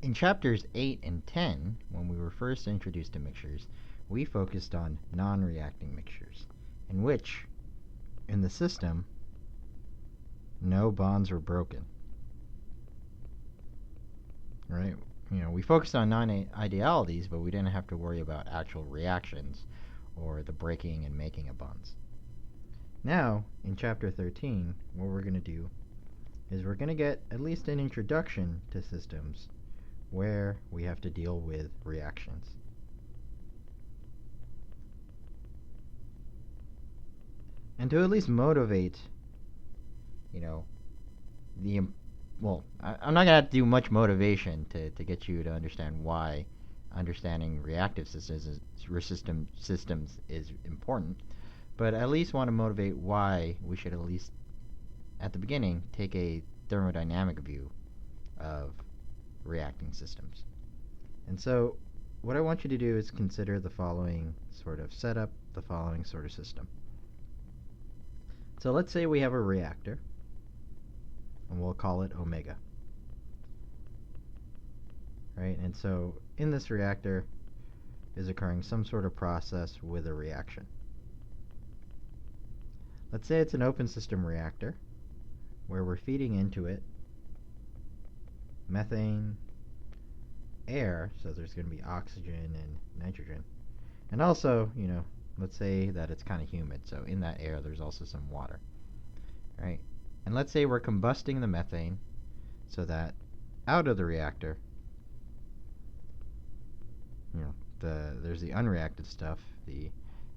In chapters 8 and 10, when we were first introduced to mixtures, we focused on non-reacting mixtures, in which, in the system, no bonds were broken. Right? We focused on non-idealities, but we didn't have to worry about actual reactions or the breaking and making of bonds. Now, in chapter 13, what we're going to do is we're going to get at least an introduction to systems where we have to deal with reactions. And to at least motivate, I'm not going to have to do much motivation to get you to understand why understanding reactive systems is important, but I at least want to motivate why we should at least, at the beginning, take a thermodynamic view of reacting systems. And so what I want you to do is consider the following sort of setup, the following sort of system. So let's say we have a reactor, and we'll call it omega. Right? And so in this reactor is occurring some sort of process with a reaction. Let's say it's an open system reactor where we're feeding into it methane, air, so there's going to be oxygen and nitrogen. And also, let's say that it's kind of humid, so in that air there's also some water. Right? And let's say we're combusting the methane so that out of the reactor, there's the unreacted stuff, the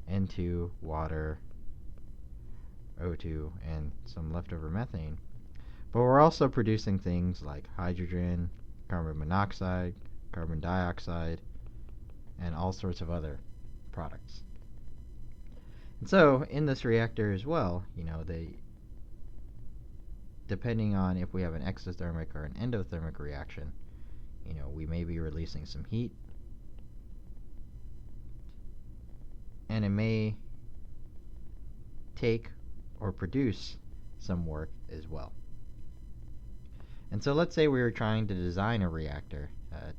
N2, water, O2, and some leftover methane. But we're also producing things like hydrogen, carbon monoxide, carbon dioxide, and all sorts of other products. And so, in this reactor as well, depending on if we have an exothermic or an endothermic reaction, we may be releasing some heat, and it may take or produce some work as well. And so let's say we were trying to design a reactor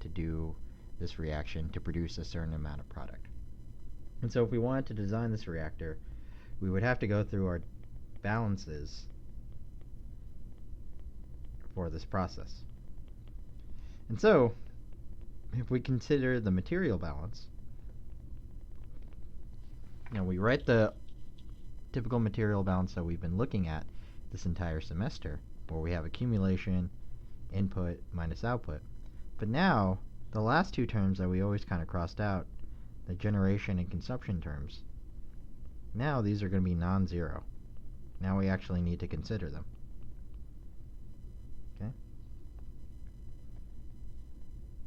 to do this reaction to produce a certain amount of product. And so if we wanted to design this reactor, we would have to go through our balances for this process. And so, if we consider the material balance, we write the typical material balance that we've been looking at this entire semester, where we have accumulation, input minus output. But now, the last two terms that we always kind of crossed out, the generation and consumption terms, now these are going to be non-zero. Now we actually need to consider them. Okay?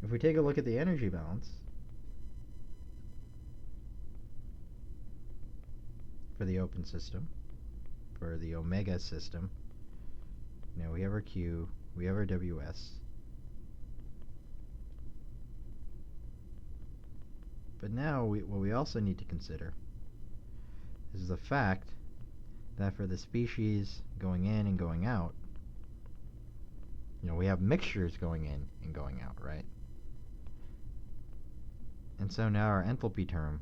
If we take a look at the energy balance for the open system, for the omega system, we have our Q, we have our WS. But now what we also need to consider is the fact that for the species going in and going out, we have mixtures going in and going out, right? And so now our enthalpy term,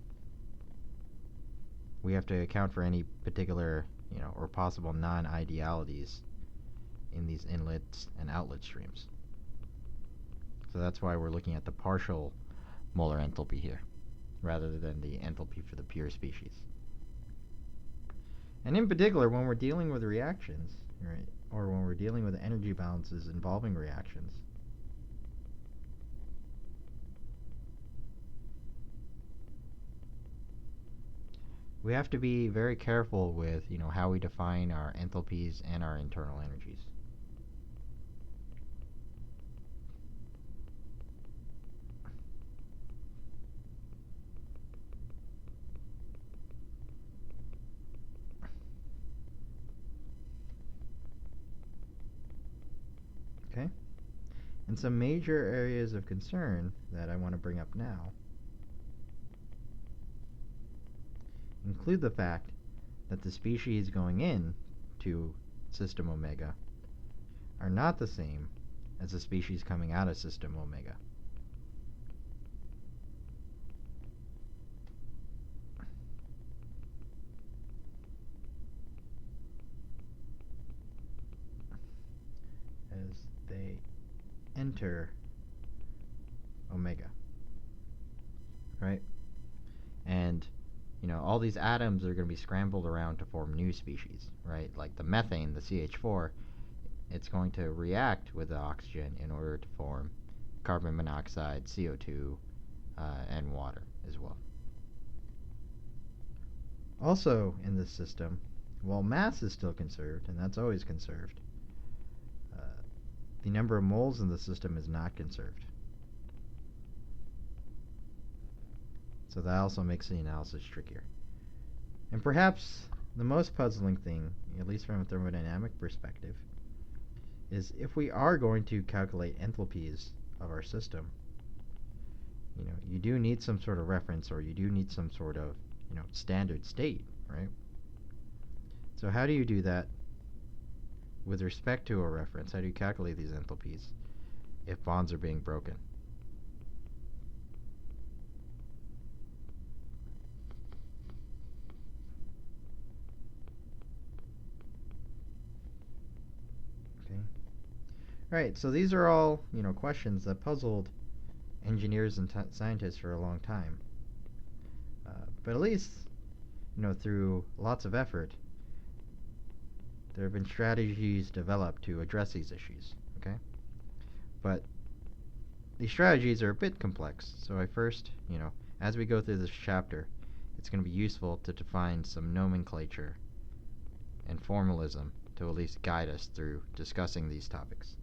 we have to account for any particular, or possible non-idealities in these inlets and outlet streams. So that's why we're looking at the partial molar enthalpy here, rather than the enthalpy for the pure species. And in particular, when we're dealing with reactions, right, or when we're dealing with energy balances involving reactions, we have to be very careful with, how we define our enthalpies and our internal energies. Okay? And some major areas of concern that I want to bring up now include the fact that the species going in to system omega are not the same as a species coming out of system omega. As they enter omega, right? And all these atoms are going to be scrambled around to form new species, right? Like the methane, the CH4, it's going to react with the oxygen in order to form carbon monoxide, CO2, and water as well. Also in this system, while mass is still conserved, and that's always conserved, the number of moles in the system is not conserved. So that also makes the analysis trickier. And perhaps the most puzzling thing, at least from a thermodynamic perspective, is if we are going to calculate enthalpies of our system, you do need some sort of reference, or you do need some sort of, standard state, right? So how do you do that with respect to a reference? How do you calculate these enthalpies if bonds are being broken? Okay. Right, so these are all, questions that puzzled engineers and scientists for a long time. But at least, through lots of effort, there have been strategies developed to address these issues, okay? But these strategies are a bit complex, so I first, as we go through this chapter, it's going to be useful to define some nomenclature and formalism to at least guide us through discussing these topics.